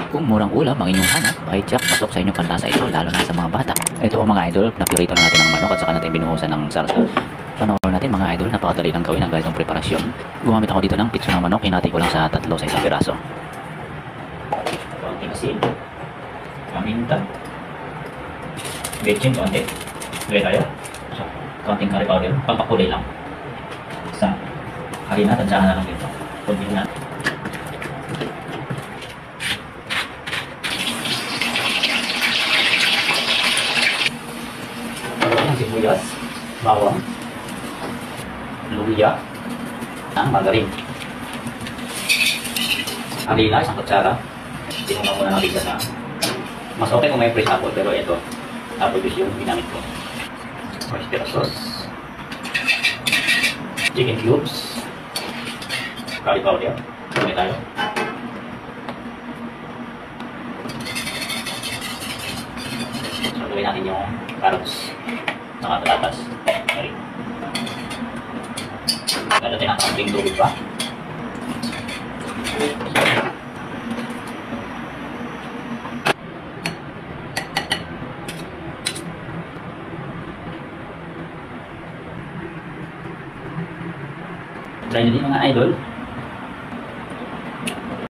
Kung murang ulam ang inyong hanap, ay tiyak pasok sa inyong panlasa ito, lalo na sa mga bata. Ito mga idol, napirito na natin ang manok at saka natin binuhusan ng salsa. Panoorin natin mga idol, napakadali lang gawin ang ganitong preparasyon. Gumamit ako dito ng pitso ng manok, hinati ko lang sa 3 sa isang piraso. Konting asin, paminta, betchin konti, gawin tayo. So, konting curry powder, pampakulay lang. Isang harina, tansyahan na lang dito. Konting na. Sibuyas, bawang, luya, ang margarin. Harina, isang kutsara. Tinungan muna natin na mas okay kung may fresh apple, pero ito, apple juice yung ginamit ko. Oyster sauce, chicken cubes, curry powder. Gawin tayo. So, gawin natin yung carrots. Saka patatas. Sorry. Ganda tinatangling tubig pa. Try nyo din mga idol.